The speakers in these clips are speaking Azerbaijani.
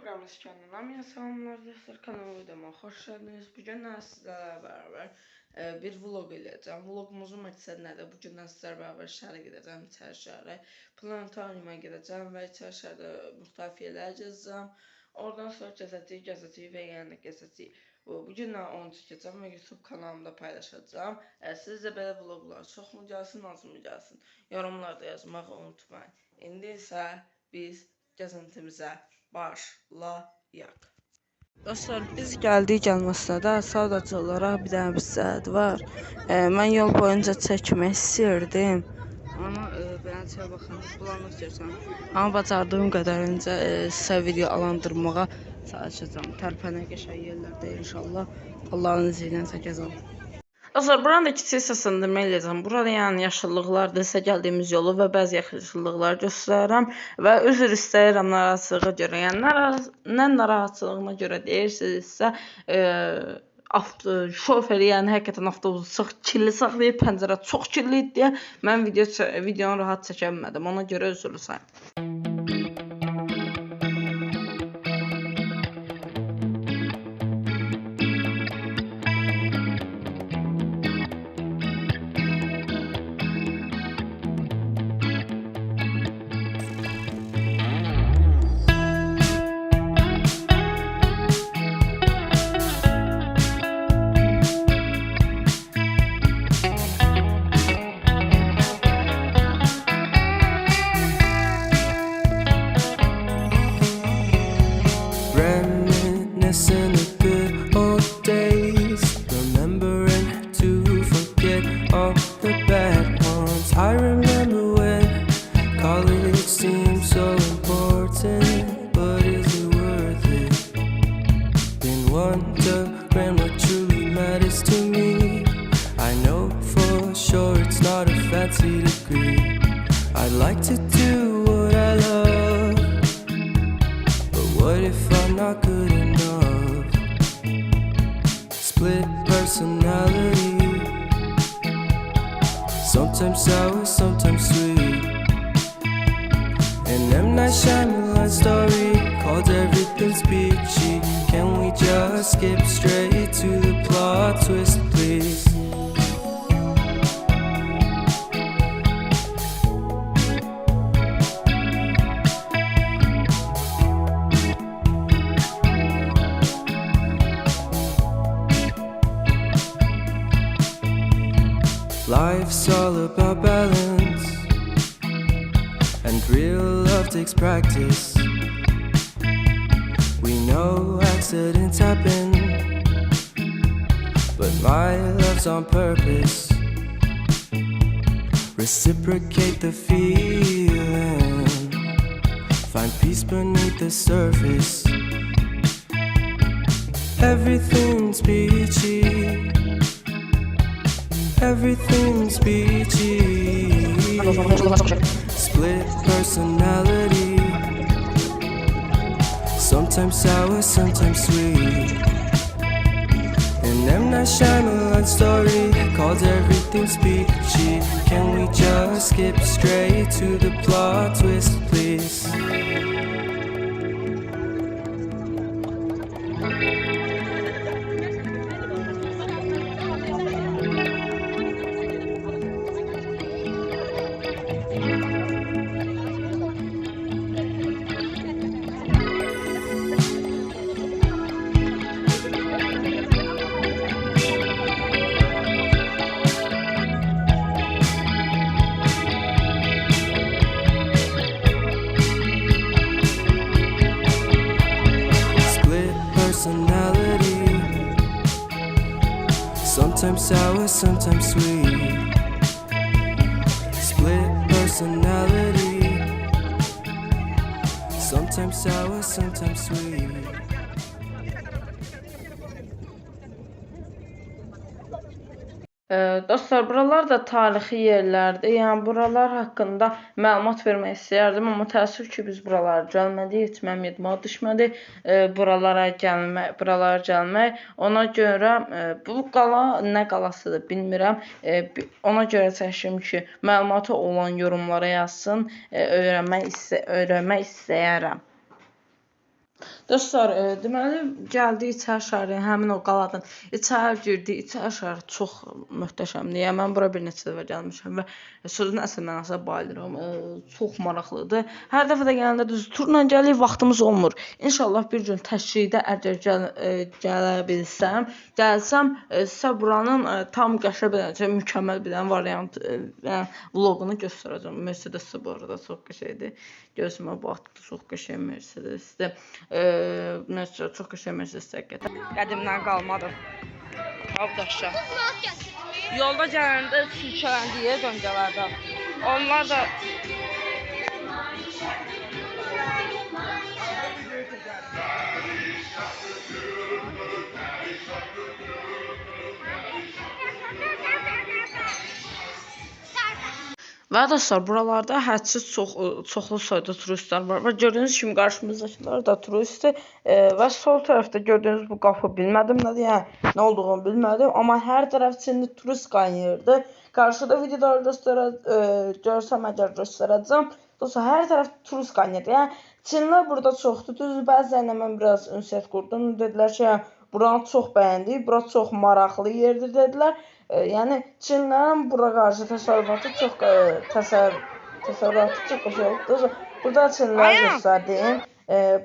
Proqramı İskəndərəm. Salamlar dostlar, kanalıma videoma xoş gəldiniz. Bugün sizlərlə bərabər bir vlog eləyəcəm. Vlogumuzun məqsədi nədir? Bugün sizlərlə bərabər şəhərə gedəcəm, İçəri şəhərə. Planetariuma gedəcəm və İçəri şəhərdə müxtəlif yerlərə gezəcəm. Oradan sonra gəzəcəyik və yəni gəzəcəyik. Bugün onu çəkəcəm və YouTube kanalımda paylaşacağım. Sizcə belə vloglar çoxmu gəlsin, azmı gəlsin? Yorumlarda yazmağı unutmayın. İndi isə biz gəzintimizə başlayaq. Dostlar, biz gəlməsdə də sadəcə olaraq bir dənə bizdə var. Mən yol boyunca çəkmək istəyirdim. Amma beləncə baxın, bulanıq görsən. Amma bacardığım qədərincə sizə video alandırmağa çalışacağım. Tərpənə qəşəng yerlərdə inşallah. Allah'ın izni ilə çəkəcəm. Dostlar, buranın da kiçik səsləndirmə eləyəcəm. Burada yəni yaşıllıqlardır, sizə gəldiyimiz yolu və bəzi yaşıllıqları göstərirəm və üzr istəyirəm narahatçılığa görə. Yəni nə narahatçılığına görə deyirsinizsə, şoförü yəni həqiqətən avtobusu çox kirli saxlayıb, pəncərə çox kirli idi deyə mən videonu rahat çəkə bilmədim. Ona görə üzr istəyirəm. Reminiscing the good old days, remembering to forget all the bad ones. I remember when college seemed so important, but is it worth it? Been wondering what truly matters to me. I know for sure it's not a fancy degree. I'd like to do what I love, but what if I'm not good enough? Split personality, sometimes sour, sometimes sweet. An M. Night Shyamalan story called Everything's Peachy. Can we just skip straight to the plot twist, please? Life's all about balance, and real love takes practice. We know accidents happen, but my love's on purpose. Reciprocate the feeling, find peace beneath the surface. Everything's peachy, everything's peachy. Split personality, sometimes sour, sometimes sweet. An M. Night Shyamalan story called Everything's Peachy. Can we just skip straight to the plot twist, please? Personality, sometimes sour, sometimes sweet. Split personality, sometimes sour, sometimes sweet. Dostlar, buralar da tarixi yerlərdir. Yəni buralar haqqında məlumat vermək istəyərdim, amma təəssüf ki, biz buralara gəlmədik, heç mənim yadıma düşmədi buralara gəlmək. Ona görə bu qala nə qalasıdır bilmirəm. Ona görə çəkdim ki, məlumatı olan yorumlara yazsın, öyrənmək istəyərəm. Dostlar, deməli gəldik içəri şəhərə, həmin o qaladan içəri girdik. İçəri şəhər çox möhtəşəmdir. Yəni mən bura bir neçə dəfə gəlmişəm və sözün əsl mənasında bayılıram. Çox maraqlıdır. Hər dəfə də gələndə düz turla gəlirik, vaxtımız olmur. İnşallah bir gün təşrikdə əgər gələ bilsəm, gəlsəm sizə buranın tam qəşəng bir mükəmməl bir variant, yəni vloqunu göstərəcəm. Mercedes bu arada çox qəşəngdir. Gözümə batdı, çox qəşəng Mercedesdir. Nəsə çox qəşəng Mercedes həqiqətən. Qədimdən qalmadı. Abdaşlar. Yolda gələndə silkələndiyə döngələrdən. Onlar da və dostlar, buralarda hədsiz çoxlu sayda turistlər var. Və gördüyünüz kimi qarşımızdakılar da turistdir. Və sol tərəfdə gördüyünüz bu qapı bilmədim nədir, yəni nə olduğunu bilmədim. Amma hər tərəf Çinli turist qaynayırdı. Qarşıda videoda görsəm əgər göstərəcəm. Dostlar, hər tərəf turist qaynayırdı. Yəni Çinlilər burada çoxdur. Düzdür, bəzilərlə mən biraz ünsiyyət qurdum. Dedilər ki, buranı çox bəyəndik, bura çox maraqlı yerdir dedilər. Yəni Çinlilərin bura qarşı təsərrüfatı çox qəşəng oldu. Burada Çinliləri göstərdim.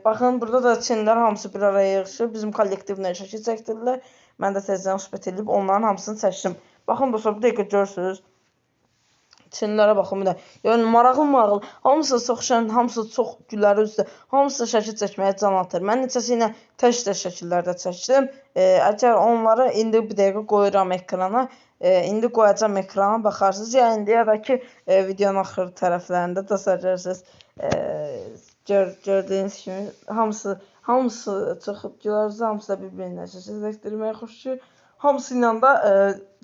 Baxın, burada da Çinlilər hamısı bir araya yığışıb bizim kollektivlə şəkil çəkdirdilər. Mən də tezdən söhbət edib onların hamısını çəkdim. Baxın dostlar, bir dəqiqə görürsünüz. Çinlilərə baxın bir də. Yəni maraqlı. Hamısı çox şən, hamısı çox güləri üzdə. Hamısı şəkil çəkməyə can atır. Mən neçəsi ilə tək-tək şəkillərdə çəkdim. Əgər onları indi bir dəqiqə qoyuram ekrana. İndi qoyacam ekrana, baxarsınız. Yəni indiyədəki videonun axır tərəflərində təsəvvürsüz. Gördüyünüz kimi hamısı çıxıb gülərüzdə, hamısı da bir-birinə şəkil çəkdirməyə xoşdur. Hamısı ilə də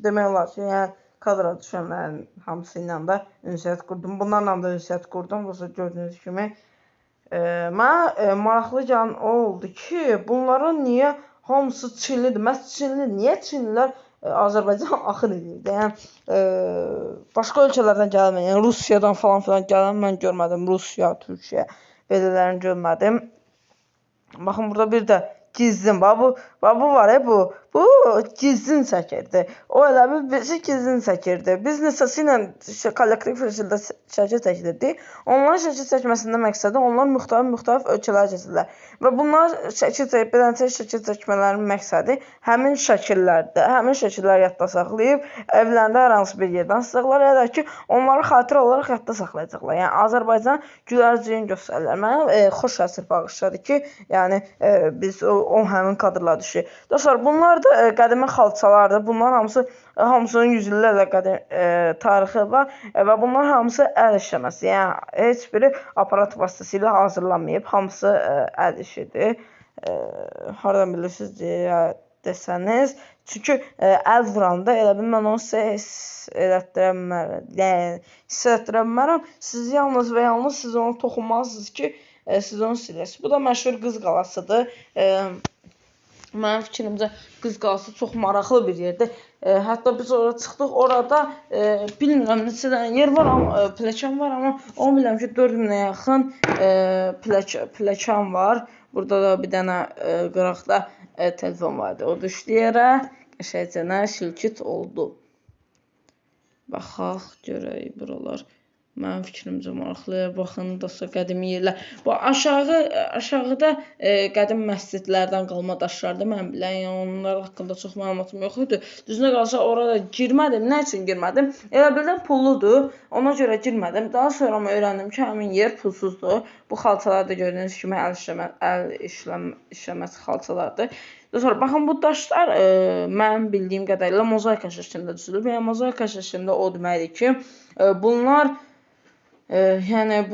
demək olar ki, yəni kadra düşənlərin hamısı ilə də ünsiyyət qurdum. Bunlarla da ünsiyyət qurdum. Gördüyünüz kimi. Mənə maraqlı gələn o oldu ki, bunların niyə hamısı Çinlidir? Məhz Çinli. Niyə Çinlilər Azərbaycan axın edirdi? Yəni, başqa ölkələrdən gələn, yəni Rusiyadan falan filan gələn mən görmədim. Rusiya, Türkiyə belələrini görmədim. Baxın, burada bir də gizlin. Bu var bu. Bu gizlin çəkirdi. O elə birisi gizlin çəkirdi. Biz neçəsi ilə kollektiv şəkildə şəkil çəkdirdik. Onların şəkil çəkməsində məqsədi onlar müxtəlif ölkələrə keçirlər. Və bunlar şəkil çəkmələrin məqsədi həmin şəkillərdə, həmin şəkilləri yadda saxlayıb, evlərində hər hansı bir yerdən sığırlar, ya da ki, onları xatirə olaraq yadda saxlayacaqlar. Yəni, Azərbaycan gülərciyini göstərirlər. Mənə xoş təsir bağışladı ki, yəni, biz o həmin kadrlar düşürük. Dostlar, bunlar da qədimə xalçalardır. Bunlar hamısının 100 illərlə qədim tarixi var və bunlar hamısı əl işləməsi. Yəni, heç biri aparat vasitəsilə hazırlanmayıb. Hamısı əl işidir. Hardan bilirsiniz desəniz. Çünki əl vuranda elə bil mən onu hiss elətdirəmərəm. Siz yalnız və yalnız siz onu toxunmalısınız ki, siz onu siləsiniz. Bu da məşhur Qız qalasıdır. Mənim fikrimcə Qız qalası çox maraqlı bir yerdir. Hətta biz orada çıxdıq. Orada bilmirəm neçə dənə yer var, pilləkən var, amma onu bilirəm ki 4000-ə yaxın pilləkən var. Burada da bir dənə qıraqda telefon vardı. O düşdü yerə, qəşəngcənə şilkit oldu. Baxaq, görək buralar. Mənim fikrimcə maraqlıdır. Baxın, dostlar, qədimi yerlər. Bu aşağıda qədim məscidlərdən qalma daşlardır. Mən bilən, yəni onlar haqqında çox məlumatım yox idi. Düzünə qalsa orada girmədim. Nə üçün girmədim? Elə bildim pulludur. Ona görə girmədim. Daha sonra öyrəndim ki, həmin yer pulsuzdur. Bu xalçalar da gördüyünüz kimi əl işləməsi xalçalardır. Dostlar, baxın, bu daşlar mənim bildiyim qədərilə mozaika şəklində düzülüb. Yəni, mozaika şəklində o deməkdir ki,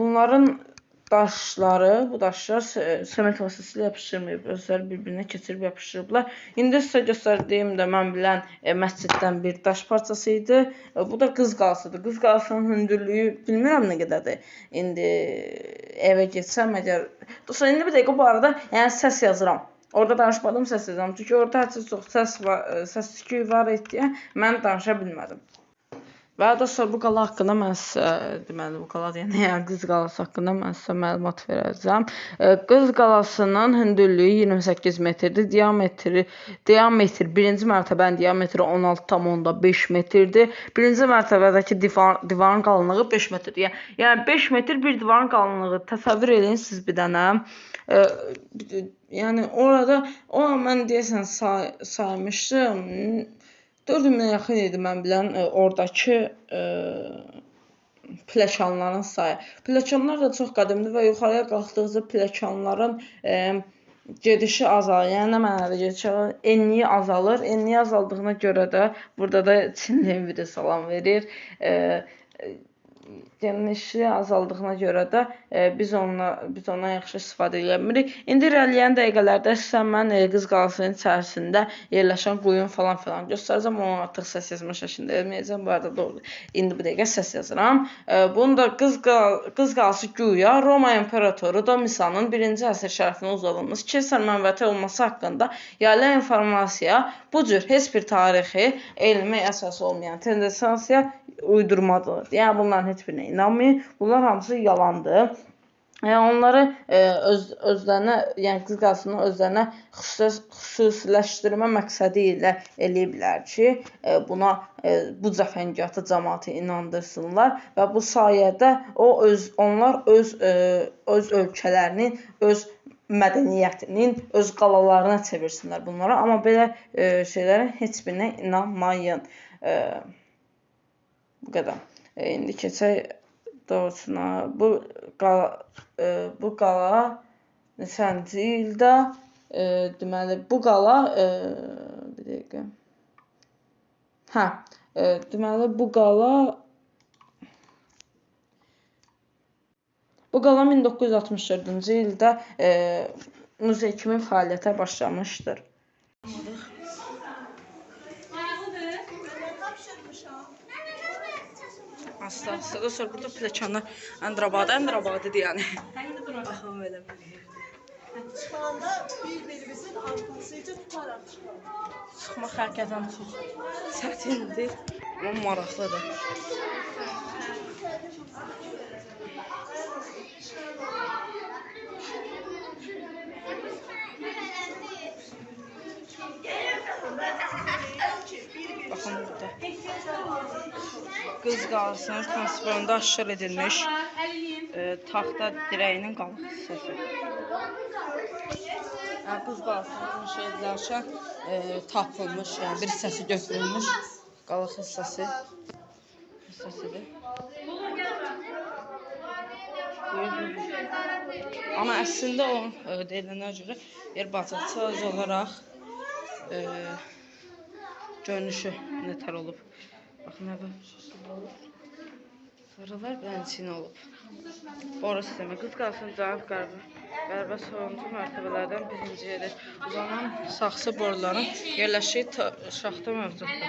bunların daşları, bu daşlar sement vasitəsilə yapışdırmayıb, özləri bir-birinə keçirib yapışdırıblar. İndi sizə göstərdiyim də mən bilən məsciddən bir daş parçası idi. Bu da Qız qalasıdır. Qız qalasının hündürlüyü bilmirəm nə qədərdir. İndi evə getsəm, əgər... Dostlar, indi bir dəqiqə bu arada səs yazıram. Orada danışmadım, səs yazıram. Çünki orada çox səs-küy var idi, mən danışa bilmədim. Və dostlar, bu qala haqqında mən sizə, deməli, bu qala deyəndə, yəni Qız qalası haqqında mən sizə məlumat verəcəm. Qız qalasının hündürlüyü 28 metrdir, diametri birinci mərtəbənin diametri 16,5 metrdir. Birinci mərtəbədəki divarın qalınlığı 5 metrdir. Yəni 5 metr bir divarın qalınlığı. Təsəvvür edin siz bir dənə. Yəni orada mən deyəsən saymışdım. 4000-ə yaxın idi mən bilən oradakı pləkanların sayı. Pləkanlar da çox qədimdir və yuxarıya qalxdıqca pləkanların gedişi azalır. Yəni nə mənada gedişi azalır? Enliyi azalır. Enliyi azaldığına görə də burada da Çinliyə bir salam verir. Genişliyi azaldığına görə də biz ondan yaxşı istifadə edə bilirik. İndi irəliləyən dəqiqələrdə sizə mən Qız qalasının içərisində yerləşən quyun falan göstərəcəm. Onu artıq səs yazma şəklində etməyəcəm. Bu arada doğru. İndi bu dəqiqə səs yazıram. Bunu da Qız qalası güya Roma İmperatoru Domisianın 1-ci əsr şərəfinə uzadılmış Keyser mənbəti olması haqqında yayılan informasiya bu cür heç bir tarixi, elmi əsası olmayan tendensiya uydurmadır. Yəni bunların heç birinə inanmayın. Bunlar hamısı yalandır. Yəni onları özlərinə, yəni Qız qalasını özlərinə xüsusiləşdirmə məqsədi ilə eləyiblər ki, bu cəfəngiyatı cəmaatı inandırsınlar və bu sayədə onlar öz ölkələrinin, öz mədəniyyətinin, öz qalalarına çevirsinlər bunlara. Amma belə şeylərin heç birinə inanmayın. Bu qədər. İndi keçək doğrusuna. Bu qala neçənci ildə deməli bu qala bir dəqiqə. Deməli bu qala 1964-cü ildə muzey kimi fəaliyyətə başlamışdır. Dostlar, burada pləkanlar Əndrabadıdır yəni. Baxın belə. Çıxanda bir-birimizin arxasıca tutaraq çıxalım. Çıxmaq həqiqətən çox çətindir, amma maraqlıdır. Baxın burada. Qız qalasının transferində aşkar edilmiş taxta dirəyinin qalın hissəsi. Qız qalasının inşa edilərkən tapılmış, yəni bir hissəsi götürülmüş qalıq hissəsidir. Amma əslində o deyilənə görə yer bacası öz olaraq görünüşü nətər olub. Baxın, sarılar bənçini olub. Boru sistemi. Qız qalasının cənub-qərbi sonuncu mərtəbələrdən birinci yeri uzanan saxsı boruların yerləşdiyi şaxta mövcuddur.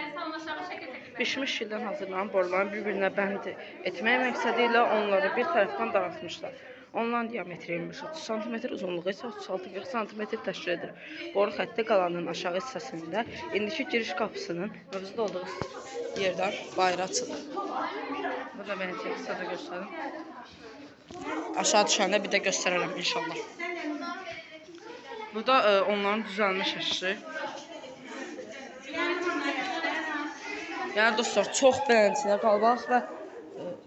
Pişmiş şildən hazırlanan boruların bir-birinə bənd etmək məqsədi ilə onları bir tərəfdən daraltmışlar. Onların diametri 25-30 cm, uzunluğu isə 36-40 cm təşkil edir. Boru xətti qalanın aşağı hissəsində indiki giriş qapısının mövcud olduğu yerdən bayıra açılır. Burada mən qısaca göstərim. Aşağı düşəndə bir də göstərərəm inşallah. Burada onların düzəlmə şəkli. Yəni dostlar, çox beləncələr qalbaq və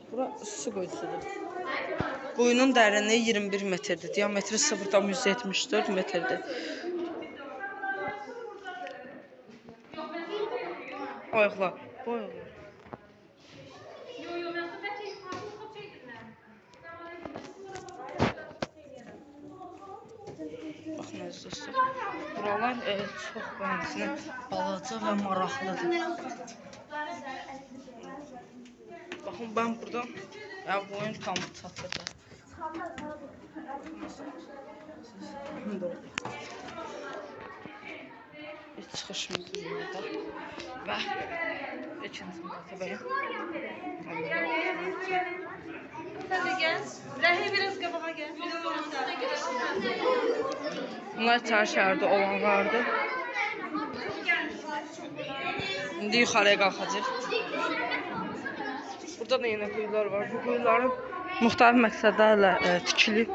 bura su quyusudur. Quyunun dərinliyi 21 metrdir. Diametri 0,174 metrdir. Ayaqlar, bu ayaqlar. Baxın əziz dostlar. Buralar çox beləncələr balaca və maraqlıdır. Baxın, ben buradan boyun tam çatırdı. Bir çıxışımız burada və ikinci mərtəbəyə. Sen de gel. Rahim biraz qabağa gel. Bunlar çarşıda olanlardı. İndi yuxarıya qalxacaq. Burada da yine quyular var. Bu quyuların müxtəlif məqsədlərlə tikilib.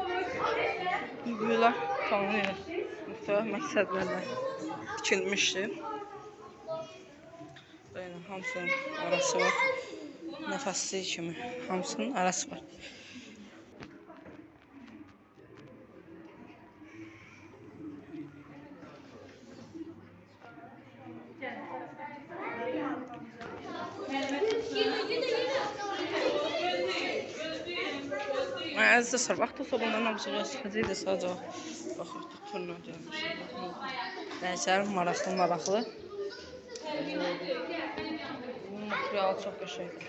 Bu quyular tamamilə müxtəlif məqsədlərlə tikilmişdir. Böyle hamısının arası var. Nəfəsliyi kimi hamısının arası var. Əziz dostlar, vaxtı bundan hamısı göstərəcəkdir sadəcə. Baxın, turna gəlmiş. Nəysər, maraqlı. Bu material çox qəşəngdir.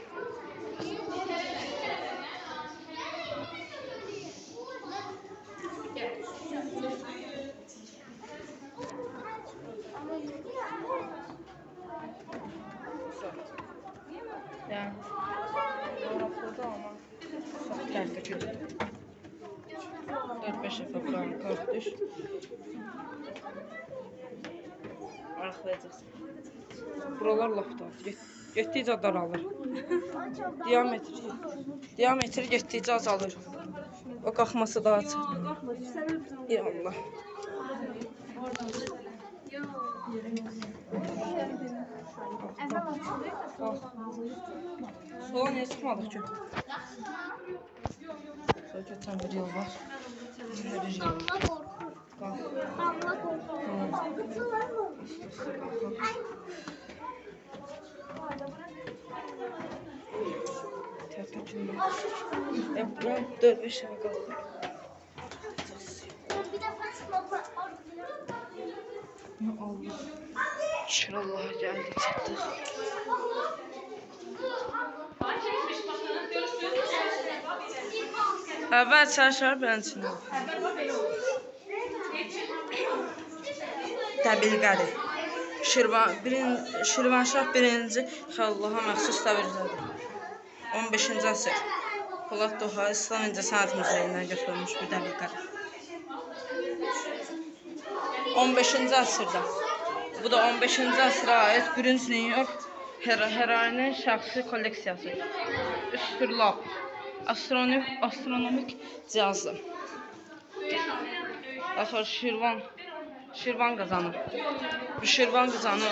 Yani, maraqlıdır amma çox tərtəkidir. 4-5 dəfə buranı qartış. Maraqlayacaqsın. Buralar lafdır. Getdikcə daralır. Diametri getdikcə azalır. O qalxması daha açır. Ya Allah. Sola niyə çıxmadıq ki? Sola keçən bir yol var. Bir yol var. Buram 4-5 dəfə qalxır. Allah. Şükür Allah'a geldik çattık. Evet çarşar bençin. Təbilqədir. Şirvanşah 1-ci Xəllaha məxsus təbircədir. 15-ci əsr. Polad Doha İslam İncəsənət Muzeyindən götürülmüş bir təbilqədir. 15-ci əsrdə. Bu da 15-ci əsrə aid Greenwich New York Herayinin şəxsi kolleksiyası. Üstürlab. Astronomik cihazı. Daha sonra Şirvan qazanı. Bu Şirvan qazanı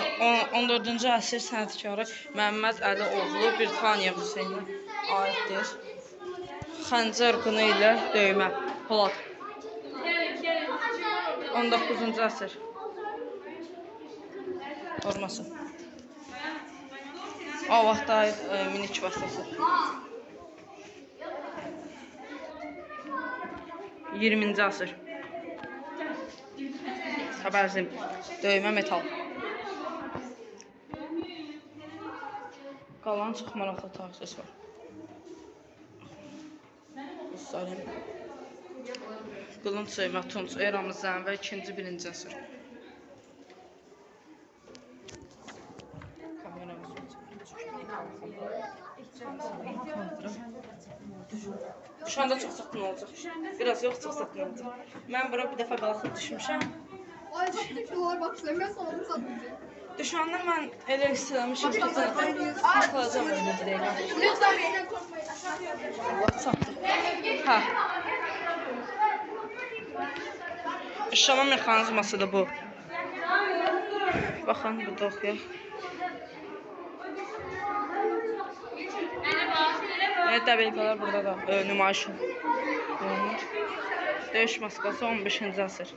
14-cü əsr sənətkarı Məhəmməd Əlioğlu Britaniya Museyinə aiddir. Xəncər qını ilə döymə. Polad. 19-cu əsr. Forması. Avaqda minik vasitəsi. 20-ci əsr. Xəbərzim. Döymə metal. Qalan çox maraqlı tarixçisi var. Göstərim. Qılınc söymə, tunç, eramızdan və 2-ci 1-ci əsr. Düşəndə çox çətin olacaq. Biraz yox, çox çətin olacaq. Mən bura bir dəfə qalxıb düşmüşəm. Ay, baxdı ki, onlar baxsın, mən salonu satmayacağım. Düşəndə mən elə istəmişim ki, saxlayacam öyle bir dəqiqə. Lütfen benden korkmayın. Allah çatdı. Hə. İşlama mexanizmasıdır bu. Baxın, burada oxuyaq. Evet, təbilqələr burada da nümayiş olunur. Döyüş maskası 15-ci əsr.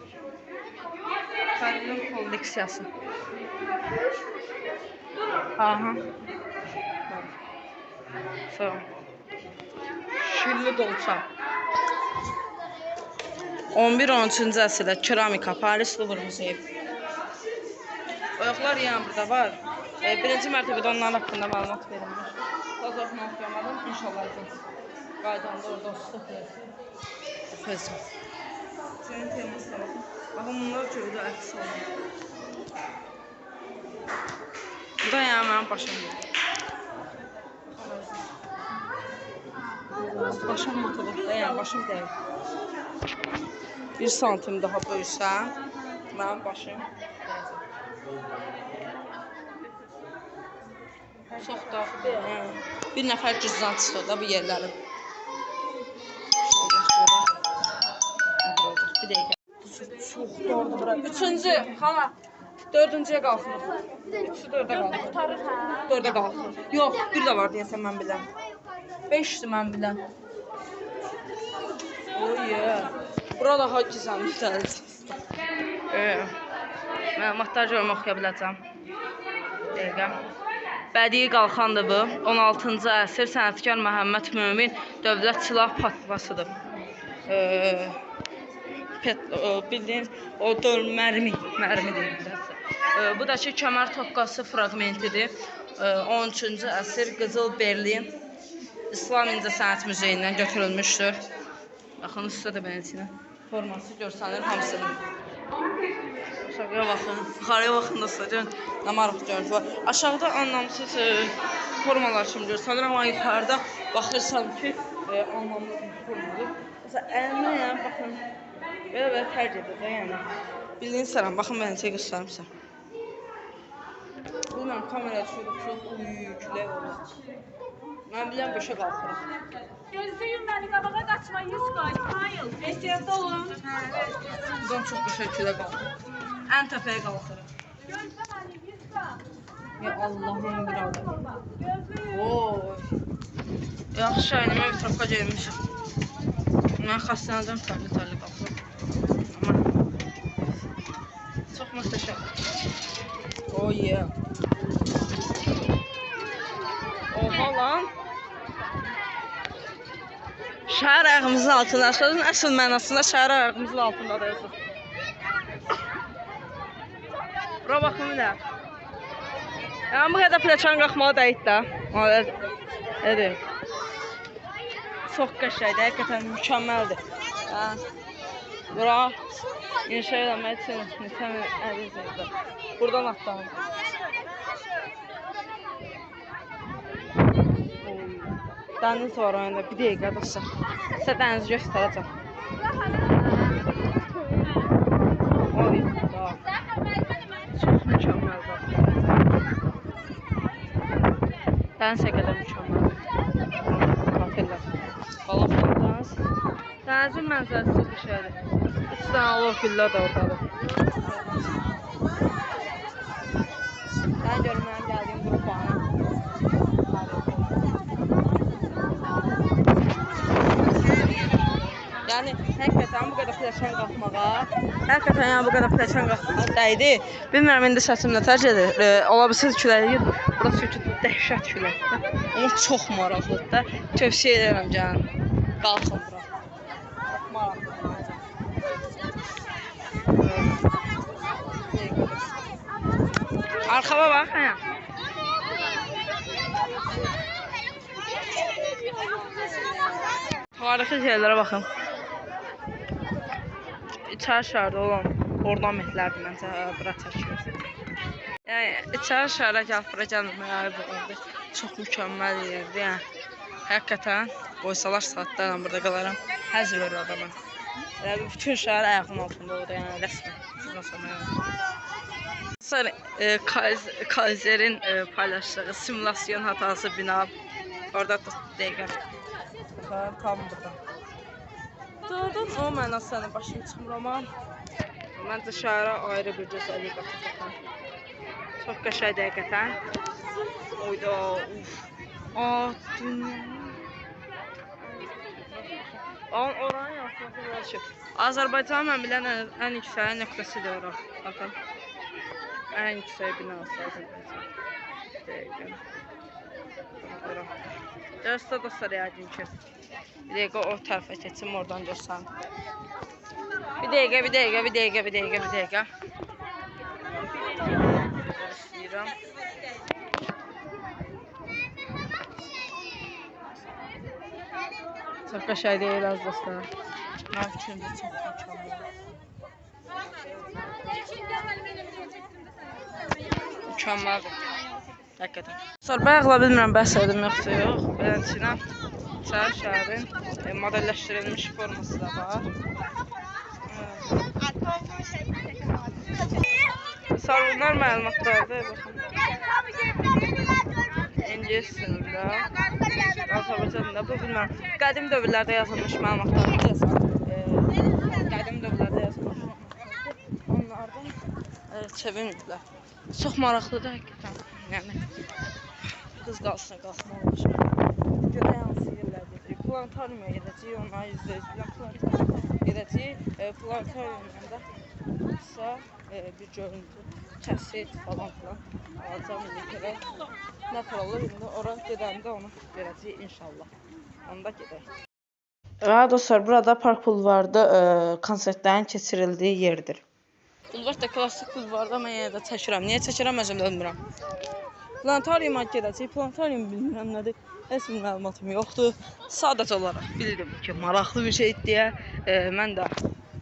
Xəlilin kolleksiyası. Aha. Sonra. Şüllü dolça. 11-13-cü əsrdə keramika, Paris Louvre Muzeyi. Oyaqlar yəni burada var. Birinci mərtəbədə onların haqqında məlumat verilmiş. Daha oxumaq oxuyamadım. İnşallah qaydanda orada oxuyacaq. Senin temasına baxın. Baxın, bunlar köydə əks olunur. Bu da yəni mənim başım. Başım mutluqda, yəni başım deyil. 1 santim daha böyüksə, mənim başım. Çox da bir nəfər cüzdan çıxır da bu yerlərin. Bir dəqiqə. Çox doğru bura. Üçüncü, xala. Dördüncüyə qalxırıq. Üçü dördə qalxır. Dördə qalxır. Yox, bir də var deyəsən mən biləm. Beşdir mən biləm. Oye. Bura daha gizləmişlər. Məlumatlar görmək oxuya biləcəm. Dəqiqə. Bədii qalxandır bu. 16-cı əsr sənətkar Məhəmməd Mömin dövlət silah patlasıdır. Bildiğiniz o döl mərmi deyirlər. Bu da ki kəmər toqqası fraqmentidir. 13-cü əsr Qızıl Berlin İslam İncəsənət Muzeyindən götürülmüşdür. Baxın üstə də beləsinə forması görsənir hamısının. Aşağıya baxın, yuxarıya baxın dostlar, nə maraq görüntü var. Aşağıda anlamsız formalar kimi görsənir, amma yuxarıda baxırsan ki, anlamlı bir formadır. Məsələn, əlinə yəni, baxın, belə fərq edir də, yəni. Bildiyiniz sərəm, baxın, mən necə göstərmişəm. Bilməm, kameraya düşürük, çox külək olur. Mən biləm, beşə qalxırıq. Gözləyin məni qabağa qaçma, 100 qoy. Hayır, ehtiyatda olun. Buradan çox beşə külə qalxırıq. Ən təpəyə qalxırıq. Gözlə məni, 100 qoy. Ya Allah'ım bir adam. Gözləyin. Oy. Yaxşı əynimə bir tarafa gelmişim. Mən xəstənəcəm, tərli qalxırıq. Amma çox mühtəşəm. Oh yeah. Oha lan. Şəhər ayağımızın altında. Sözün əsl mənasında şəhər ayağımızın altındadır. Bura baxın bir də. Yəni bu qədər pləkan qalxmalı deyil də. Edir. Çox qəşəngdir, həqiqətən mükəmməldir. Bura inşa eləmək üçün neçə ərizədir. Buradan atlanır. Dəniz var oyunda, bir dəqiqə dostlar. Sizə dənizi göstərəcəm. Oy, çox mükəmməldir. Dəniz qədər mükəmməldir. Kafellər. Qalaflandans. Dənizin mənzərəsi çox şeydir. 3 dənə alov güllə də oradadır. Mən görməyəm gəldiyim qrupanı. Yəni, həqiqətən bu qədər pləkan qalxmağa, dəydi. Bilmirəm, indi səsim nə tərcə edir. Ola bilsiniz küləkdir. Burası ki, dəhşət küləkdir. Amma çox maraqlıdır da. Tövsiyə edirəm, gəlin. Qalxın bura. Çox maraqlıdır. Arxaba bax, hə. Tarixi şeylərə baxın. İçəri şəhərdə olan ornamentlərdir məncə bura çəkilir. Yəni içəri şəhərə gəlib bura gəlməyə oldu. Çox mükəmməl yerdir. Yəni həqiqətən qoysalar saatlarla burada qalaram. Həzz verir adama. Yəni bütün şəhər ayağının altında oldu. Yəni rəsmən. Sonra Kaizerin paylaşdığı simulasyon hatası bina. Orada da dəqiqə. Tam burada. Doğrudan o mənasını başım çıxmır amma məncə şəhərə ayrı bir gözəllik qatır. Çox qəşəng həqiqətən. Oyda, uf. Dünya. Oranın yaxşılıqlı var ki, Azərbaycanın mən bilən ən yüksək nöqtəsidir ora. Baxın. Ən yüksək binası Azərbaycan. Dəqiqə. Dərstə dostlar yəqin ki. Bir dəqiqə o tərəfə keçim, oradan görsəm. Bir dəqiqə. İstəyirəm. Çox qəşəng deyil az dostlar. Mən üçün də çox mükəmməldir. Həqiqətən. Sonra bayaqla bilmirəm bəhs edim yoxsa yox. Beləsinə İçəri şəhərin modelləşdirilmiş forması da var. Sarılar məlumatlardır. ingilis dilində, Azərbaycan dilində, bu bilmirəm. Qədim dövrlərdə yazılmış məlumatlar yazan, qədim dövrlərdə yazılmış onlardan çevirməyiblər. Çox maraqlıdır həqiqətən. Yəni qız qalsın olmuş. Görə hansı yerlər gedirik? Planetariuma gedəcəyik, ona %100 bilən planetariuma gedəcəyik. Planetariumda ise bir görüntü, kəsit falan filan alacağım indi. Nə olur indi ora gedəndə onu görəcəyik inşallah. Onda gedək. Daha dostlar, burada Park Bulvarda konsertlərin keçirildiyi yerdir. Bulvar da klassik bulvarda mən yenə də çəkirəm. Niyə çəkirəm özüm də bilmirəm. Planetariuma gedəcəyik. Planetarium bilmirəm nədir. Heç bir məlumatım yoxdur. Sadəcə olaraq bildim ki, maraqlı bir şeydir deyə mən də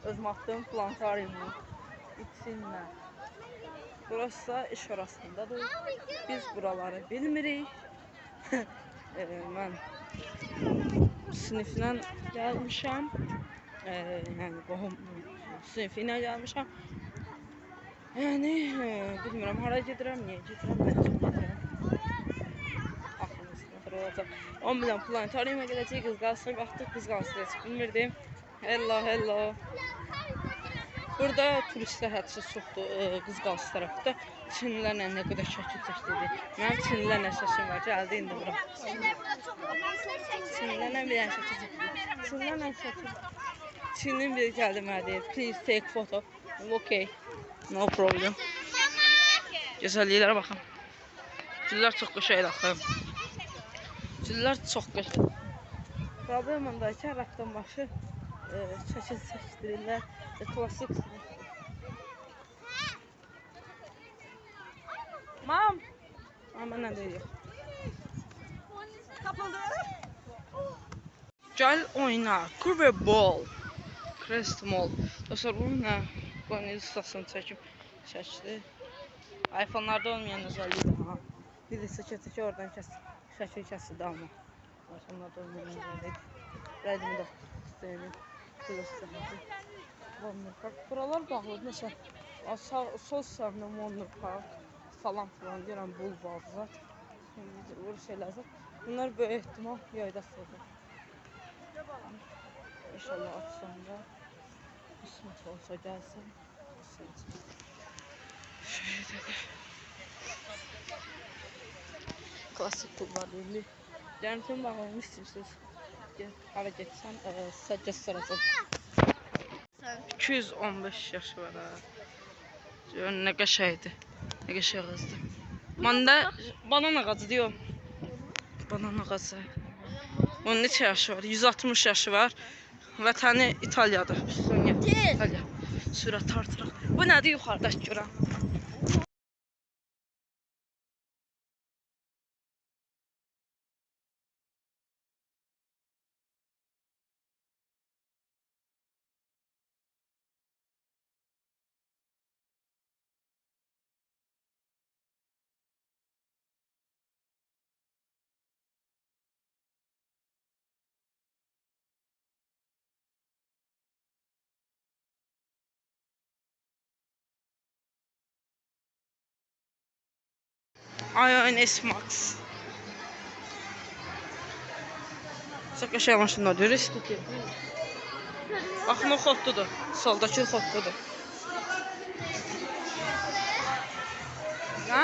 özüm atdım planetariumun içinə. Burası iş orasındadır. Biz buraları bilmirik. Mən siniflə gəlmişəm. Yəni qohum sinifinə gəlmişəm. Yəni bilmirəm hara gedirəm, niyə gedirəm, nə üçün gedirəm. Aklımızda olacaq. 10 milyon planetariuma gedəcək, qızqalsına qalxdıq, qızqalsına heç bilmirdim. Hello. Burada turistlər hədsiz çoxdur, qızqalsı tərəfdə. Çinlilərlə nə qədər şəkil çəkdirdik. Mənim çinlilərlə şəkil var, gəldi indi bura. Çinlilərlə bir dənə şəkil çəkdirdik. Çinlilərlə şəkil. Çinlinin biri gəldi mənə deyir, please take photo. Okay, no problem. Gözəlliylərə baxın. Güllər çox qəşəngdir axı. Güllər çox qəşəngdir. Problem ondadır ki, rəqdən başı şəkil çəkdirirlər. Klasik. Mam! Ama nə deyir? Kapıldı. Gəl oyna. Curve ball. Crest mall. Dostlar bu nə? Planeti stasını çəkdi. iPhone'larda olmayan özelliği ha. Bir de çəkə oradan şəkil kəsildi ama. iPhone'larda olmayan özelliği. Redmi də istəyəni. Wonder Park. Buralar bağlıdır. Mesela sol sağında Wonder Park falan filan deyirəm, bulvarlar. Bu şeylər. Bunlar böyük ehtimal yayda sığır. İnşallah açsanda qismət olsa gəlsin. Klasik bulvar deyil. Gəlmişəm bağlamı istəyirsiniz. Hara getsəm sizə göstərəcəm. 215 yaşı var ha. Nə qəşəngdir. Nə qəşəng ağacdır. Məndə banan ağacı deyir. Banan ağacı. Onun neçə yaşı var? 160 yaşı var. Vətəni İtaliyada. İtaliya. Sürət artıraq. Bu nədir yuxarıdakı görəm? Ion S-Max. Çok qəşəng maşınlar görürsüz ki. Baxın o xotdudur. Soldakı xotdudur. Ha?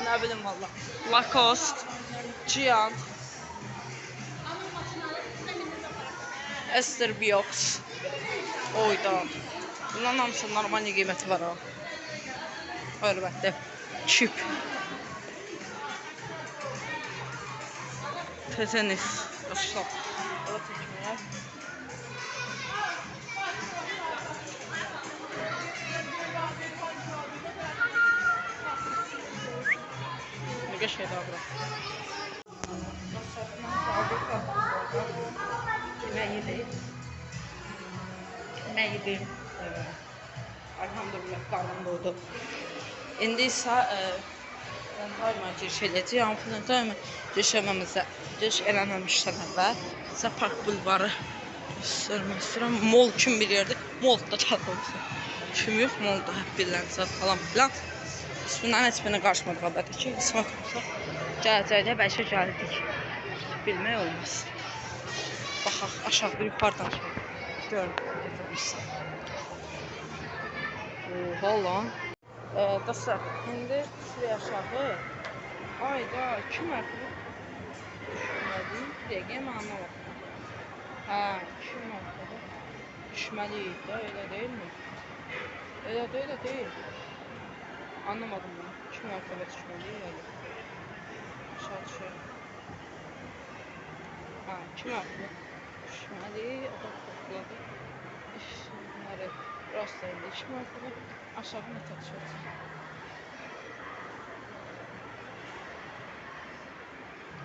Nə bilim valla. Lacoste, Giant, Ester Biox. Oyda. Bunların hamısının normal qiyməti var ha. Əlbəttə. Çip. Tezenis. Başla. Ora çəkməyək. Nə qəşəngdir bura. Yemək yedim. Elhamdülillah qarnım doydu. İndi isə planetariuma giriş edəcəyik. Amma planetariuma giriş eləməmişdən əvvəl sizə Park Bulvarı göstərmək istəyirəm. Mol kimi bir yerdir. Molda tapılsın. Kim yox, molda hep birləncə falan filan. Biz bunların heç birini qarşımadık əlbəttə ki. İsmat olsa gələcəkdə bəlkə gəldik. Bilmək olmaz. Baxaq aşağıda yuxarıdan görün. Oha lan. Dostlar, indi şuraya aşağı. Ayda 2 mərtəbə düşməliyik. Bir dəqiqə mən anlamadım. Hə, 2 mərtəbə düşməliyik də, elə deyilmi? Elə deyil. Anlamadım ben. 2 mərtəbə düşməliyik, elə. Aşağı düşək. Hə, 2 mərtəbə düşməliyik. O da topladı. Bunları rastlayında 2 mərtəbə aşağı nətə düşəcək.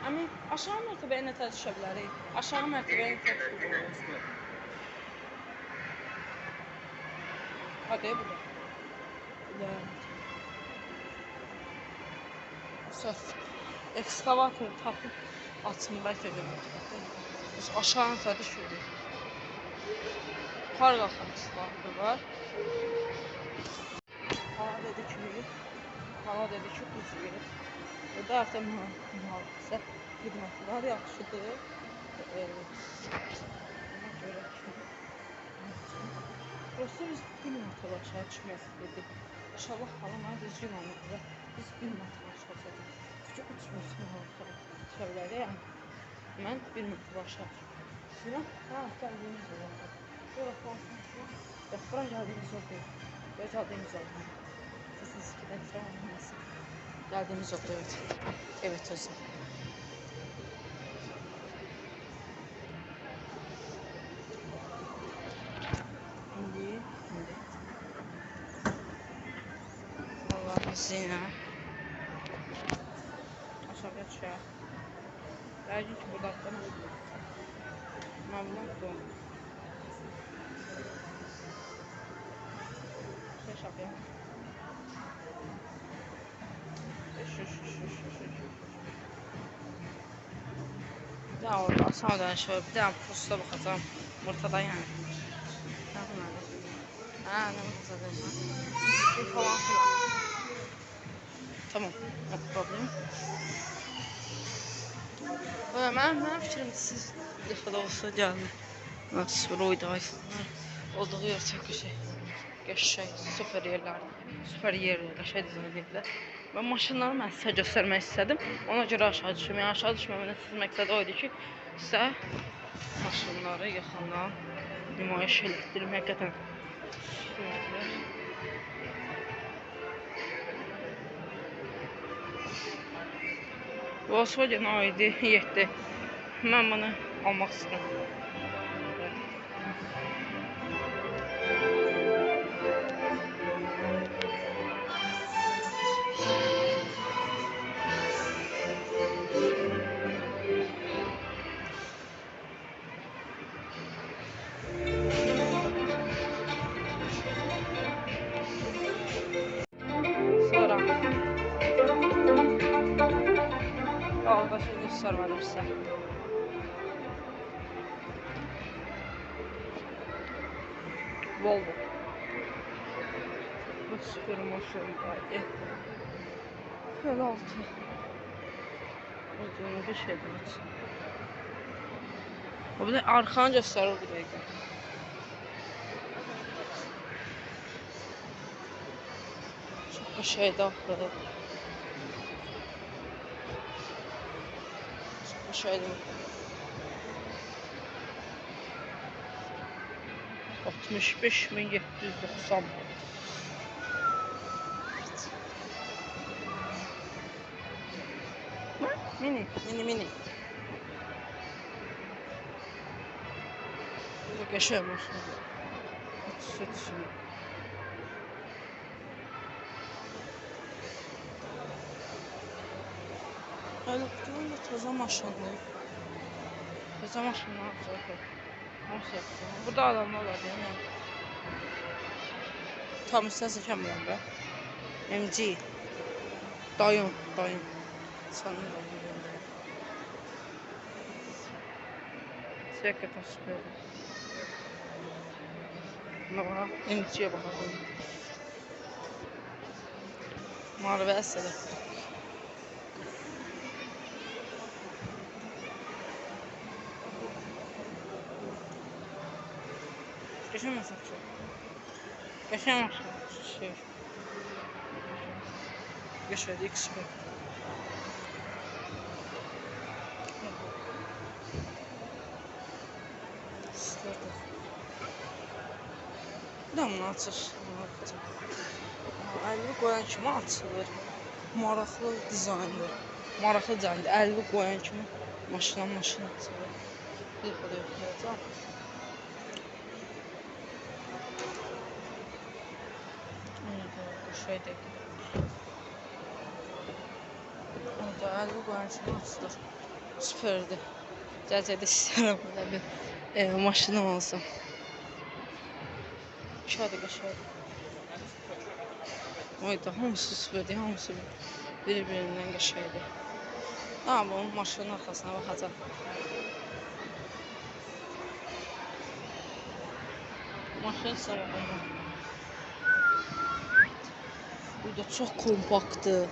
Əmin, aşağı mərtəbəyə nətə düşə bilərik? Aşağı mərtəbəyə nətə düşə bilərik? Hadi bu da. Söz. Ekskavator tapıp atın bəlkə görməkdir. Biz aşağı nətə düşürük. Yuxarı qalxan ekskavator var. Hala dedi ki, düzgün. Burada artıq mühafizə xidməti var, yaxşıdır. Ona görə ki, prosta biz 1 mərtəbə aşağı düşmək dedik. İnşallah hala mənə düzgün anlayır. Biz 1 mərtəbə aşağı düşəcək. Çünki 3 mərtəbə düşə bilərik, yəni. Mən 1 mərtəbə aşağı düşürəm. Sizə, gəldiyimiz olmalı. Yox, bura gəldiyimiz olmalı. Yox, gəldiyimiz olmalı. Siz gidək, olmasın. Geldiğimiz oldu, evet. Evet hocam. Şimdi. Allah'ın izniyle. Aşağıya düşer. Belki ki burada atlamak. Mavlak doğum. Aşağıya. Bir daha oradan sağdan şöyle bir daha posta bakacağım ortada yani. Ne bunlar? Ha ne bakacağız? Bir falan filan. Tamam, no problem. Benim fikrimde siz bir defa da olsa geldi. Nasıl Roy'da insanlar olduğu yer çok şey. Qəşəng, super yerlərdir. Super yerlər, qəşəng dizayn ediblər. Ben maşınları mən sizə göstərmək istədim. Ona görə aşağı düşüm. Yəni aşağı düşməmənin əsas məqsədi o idi ki, sizə maşınları yaxından nümayiş etdirim. Həqiqətən sürətlər. Volkswagen ID7. Mən bunu almaq istəyirəm. Başka göstermedim size. Volvo. Bu süper motor geldi. P6. Olduğunu bir şey değil. O bir de arkanı gösterir bu dakika. Çok bir şey daha fırladı. Şöyle 65.790. Mini. Bu geçiyor mu? Süt. Öyle kutuğun da taze maşınlı. Taze maşınlı zaten. Nasıl yapacağım? Burada adamlar var değil mi? Tam isterse çekemiyorum ben. MG. Dayım. Sanırım dayım. Hakikaten süper. Ne var? MG'ye bakalım. Mavi əsələ. Qəşəng maşın çox. Qəşəng maşın. Qəşəng XP. Bir də bunu açır. 50 qoyan kimi açılır. Maraqlı dizayndır. Maraqlı dizayndır. 50 qoyan kimi maşın açılır. Bir xədə yoxlayacaq. Şeydir. Orada 50 qoyan kimi açılır. Süperdir. Cəcədə istəyirəm belə bir maşınım olsun. Şadı qəşəngdir. Oyda hamısı süperdir, hamısı bir-birindən qəşəngdir. Amma onun maşının arxasına baxacaq. Maşın savunma. Burada çox kompaktdır.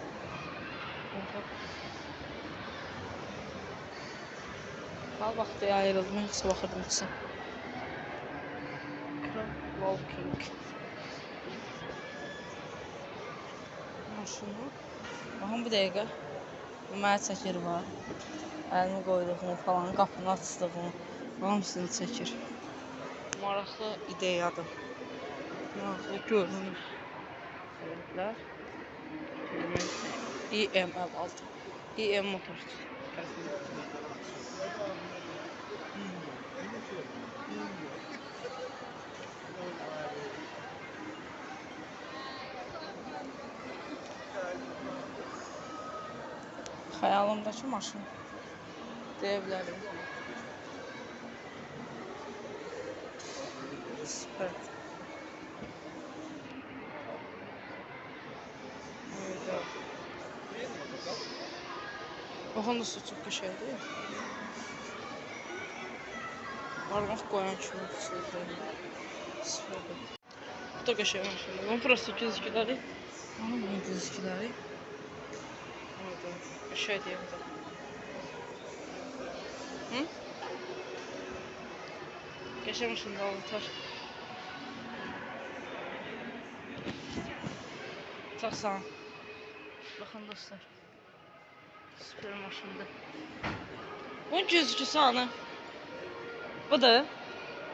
Hal vaxtı ayrıldım, yoxsa baxırdım sizə. Walking. Maşını. Baxın bir dəqiqə. Mənə çəkir var. Əlimi qoyduğumu falan, qapını açdığımı. Hamısını çəkir. Maraqlı ideyadır. Maraqlı görünür. Görürlər. EML6. EM motor. Xəyalımdakı maşın deyə bilərim. Süper. Baxın da su çox qəşəngdir. Parmaq qoyan kimi sürdür. Süperdir. Bu da qəşəng maşındır. Bunun prosta güzgüləri. Onun bunun güzgüləri. Orada qəşəng deyəm də. Hı? Qəşəng maşındır, avutar. Çox sağ olun. Baxın dostlar. Süper maşındır. Bunun güzgüsü hanı? Budur.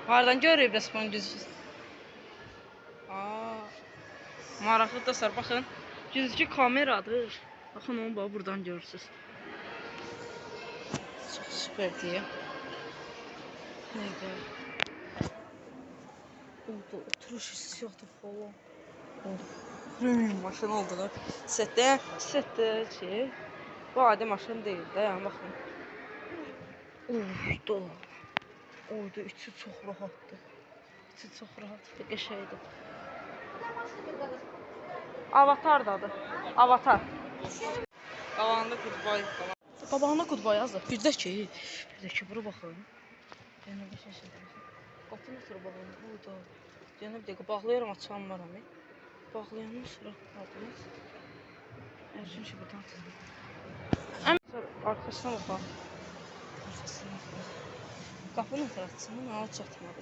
Hardan görüb bəs bunun güzgüsü? Maraqlı dostlar, baxın. Güzgü kameradır. Baxın onu bax buradan görürsünüz. Çox süper deyə. Neydi? Orada oturuş hissiyatı falan. Premium maşın olduğunu setdə ki, bu adi maşın deyil də, yəni baxın. Orada içi çox rahatdır. İçi çox rahatdır, qəşəngdir. Avatardadır. Avatar. Qabağında Goodbye. Qabağında Goodbye yazır. Bir də ki, bura baxın. Yəni bir şey söyləyirəm. Qapını sonra bağlayın. Burada. Yəni bir dəqiqə bağlayıram, açan var ama. Bağlayandan sonra aldınız. Erkin ki buradan atıldı. Arkasına baxaq. Arkasına baxaq. Qapının tərəfçəsində mənə çatmadı.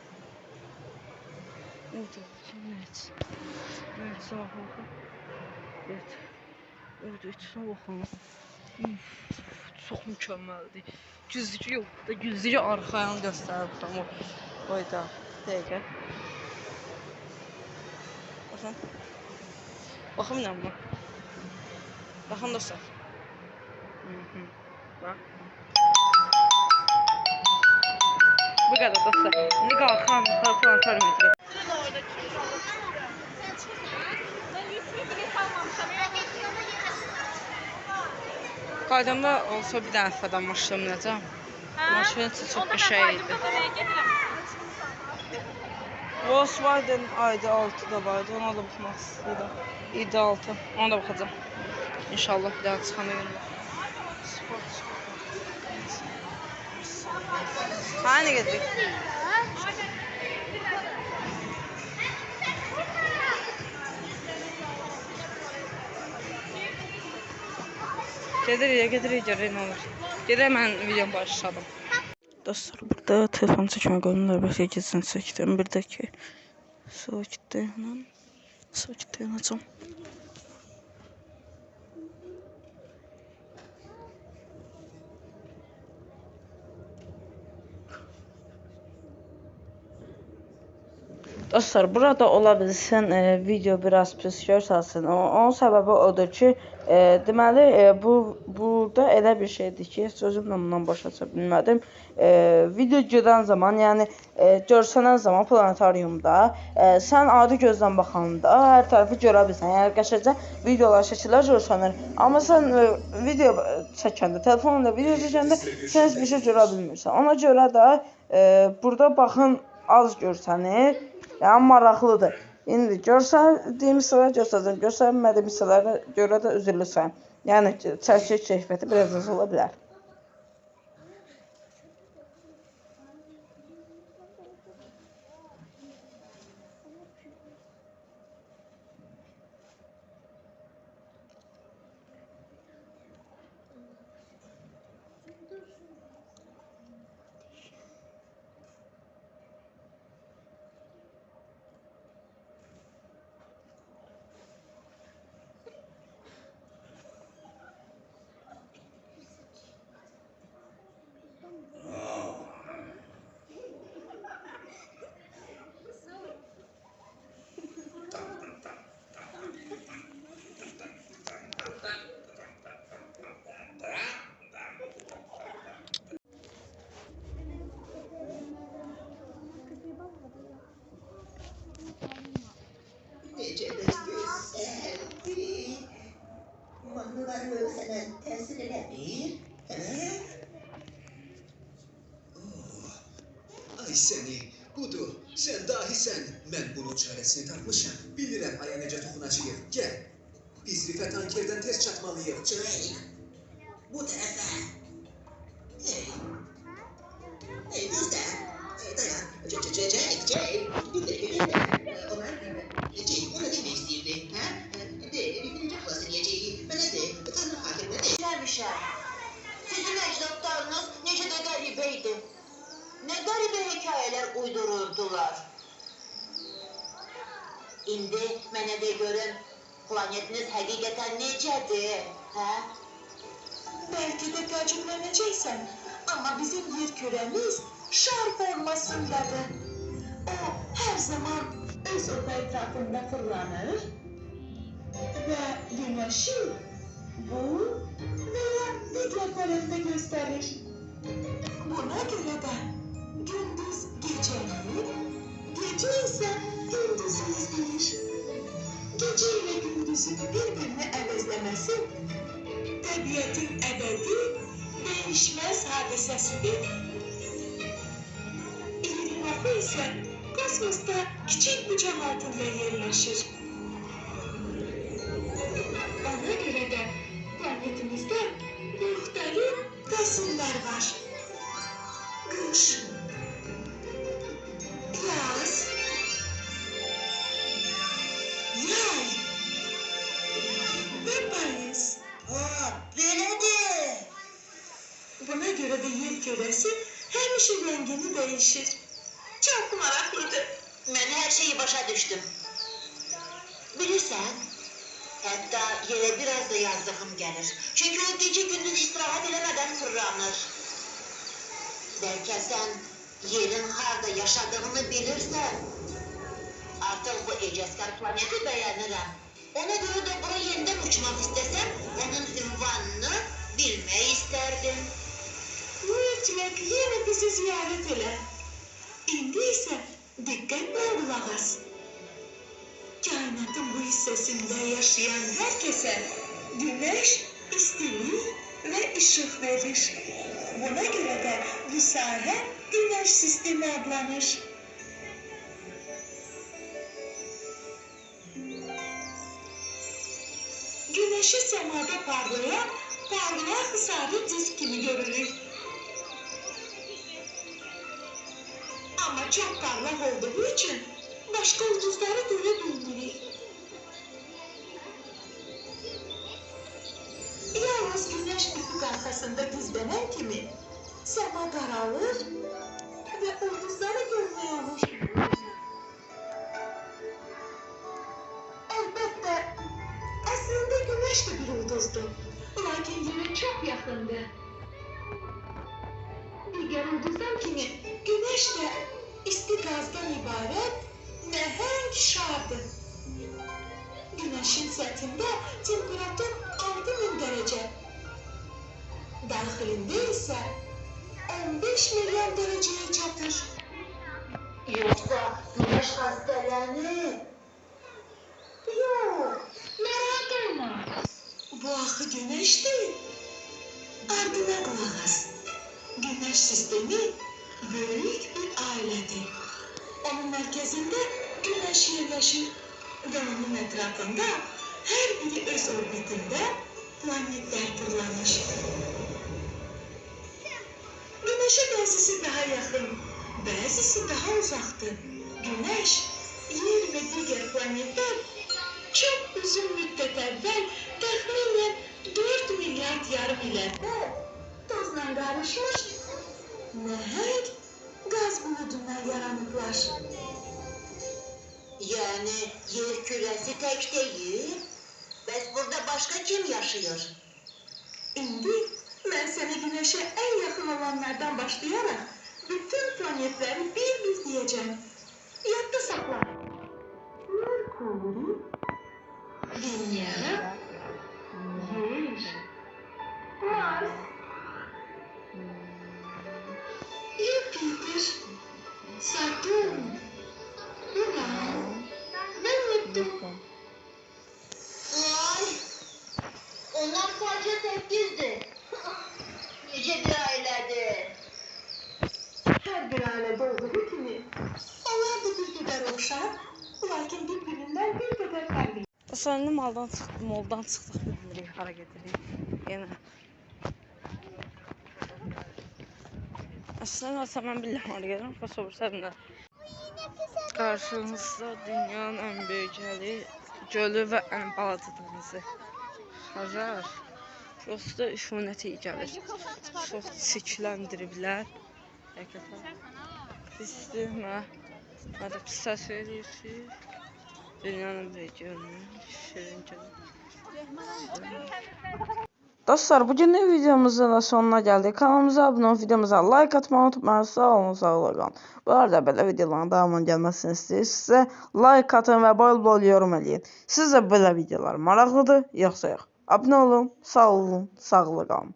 Orada kimət. Evet, sağa baxın. Evet. Orada içinə baxın. Çox mükəmməldir. Güzgü yoxdur da, güzgü arxayanı göstərir tam o boyda. Dəqiqə. Baxın. Baxın inanma. Baxın dostlar. Bax. Bu qədər dostlar. İndi qalxan, kalkulator metre. Qaydamda olsa bir dənə falan maşın minəcəm. Maşın üçün çox qəşəng idi. Volkswagen ID6 da vardı, ona da baxmaq istəyirəm. ID6, ona da baxacağım. İnşallah bir daha çıxanda görürəm. Hani gedik? Gedirik, görək nə olur. Gedək mən videomu başladım. Dostlar, burada telefon çəkmə qoyumlar, başqa keçsin çəkdim. Bir də ki, sakitdə yanacam. Dostlar, burada ola bilsin video biraz pis görsəlsin. Onun səbəbi odur ki, deməli burada elə bir şeydir ki, sözümlə bundan başa çıxa bilmədim. Video gedən zaman, yəni görsənən zaman planetariumda sən adi gözdən baxanda hər tərəfi görə bilirsən. Yəni qəşəngcə videolar, şəkillər görsənir. Amma sən video çəkəndə, telefonla video çəkəndə sən heç bir şey görə bilmirsən. Ona görə də burada baxın az görsənir. Yəni maraqlıdır. İndi görsədiyim hissələr göstərəcəm. Göstərmədiyim hissələrə görə də üzrlüsən. Yəni çəki keyfiyyəti biraz az ola bilər. Nece de güzeldi. Mahnılar böyle sana tesir edebilir. Ay seni, budur, sen dahisən. Mən bunun çarəsini tapmışam. Bilirəm aya necə toxunacağıq. Gəl. Biz Rifə tankerdən tez çatmalıyıq. Çay. Bu tarafa. Hey. Hey gözler. Dayan. Çay. Onlar ona demek istəyirdi. Birinci klasın yiyeceği. Mənə de. Tanrı hakimine de. Güzelmişler. Sizin ecdatlarınız necə də qəribəydi. Ne qəribə hekayeler uydururdular. İndi mənə de görün, planetiniz həqiqətən necədir, hə? Belki de təəccüblənəcəksən, amma bizim yer küremiz şar formasındadır. O her zaman öz oda etrafında fırlanır ve güneşi bu veya diğer tarafta gösterir. Buna göre de gündüz geceyi, gece ise gündüzü izleyir. Gece ile gündüzün birbirini əvəzləməsi təbiətin əbədi, değişmez hadisəsidir. İlginafı ise kosmosta küçük bir cam altında yerleşir. Ona göre de planetimizde muhtelif fasiller var. Kış, yaz, yay ve payız. Belədir. Buna göre de yer küresi həmişə rengini değişir. Çok maraqlıdır. Mən hər şeyi başa düşdüm. Bilirsən, hətta yerə biraz da yazdığım gəlir. Çünki o gecə gündüz istirahat eləmədən fırlanır. Bəlkə sən yerin harda yaşadığını bilirsən. Artıq bu ecazkar planeti bəyənirəm. Ona görə də bura yenidən uçmaq istəsəm, onun ünvanını bilmək istərdim. Mütləq yenə bizi ziyarət elə. İndi isə diqqətlə qulaq as. Kainatın bu hissəsində yaşayan hər kəsə güneş istilik və işıq verir. Buna görə də bu sahə güneş sistemi adlanır. Güneşi səmada parlayan sarı disk kimi görünür. Ama çok parlak olduğu için başka ulduzları görebilmirik. Yalnız güneş Günəş üfüq arxasında gizlənən kimi səma qaralır və ulduzları görməyə olur. Əlbəttə, əslində Günəş də bir ulduzdur, lakin yerə çox yaxındır. Digər ulduzlar kimi Günəş də isti qazdan ibarət nəhəng şardır. Günəşin səthində temperatur 6000 dərəcə, daxilində isə 15 milyon dərəcəyə çatır. Yoxsa Günəş xəstələnir? Yox, merak etmə. Bu axı Günəş deyil. Ardına qulaq as. Günəş sistemi böyük bir ailədir. Onun mərkəzində Günəş yerləşir və onun ətrafında hər biri öz orbitində planetlər fırlanır. Günəşə bəzisi daha yaxın, bəzisi daha uzaqdır. Günəş, yer və digər planetlər çox uzun müddət əvvəl təxminən 4 milyard yarım il əvvəl tozla qarışmış nəhəng qaz buludundan yaranıblar. Yani yer küresi tek değil. Bəs burada başka kim yaşıyor? İndi mən sənə Günəşə ən yaxın olanlardan başlayaraq bütün planetləri bir-bir deyəcəm. Yadda saxla. Merkür, Dünya, Yer, Mars, Jüpiter, Satürn, Uran ve Neptün. Ay, onlar sadece 8'di. Nice bir ailedir. Hər bir ailədə olduğu kimi, onlar da bir qədər oxşar, lakin bir-birindən bir qədər fərqli. Sonra maldan çıxdık, moldan çıxdıq, bilmirik hara gedirik. Yenə. Aslında mən bilirəm hara gedirəm, xoşbəxtəm də. Qarşınızda dünyanın ən böyük gölü və ən balaca dənizi. Xəzər. Prosta üfunət iyi gəlir. Çox çirkləndiriblər. Həqiqətən. Pisdir, mənə də pis səs verirsiniz. Dünyanın böyük gölü, şirin gölü. Dostlar, bugünlük videomuzun da sonuna geldik. Kanalımıza abone olup videomuza like atmayı unutmayın. Sağ olun, sağ olun. Bu arada belə videoların devamının gelmesini istəyirsinizsə like atın və bol yorum eləyin. Sizə belə videolar maraqlıdır, yoxsa yox? Abone olun, sağ olun, sağlıqla qalın.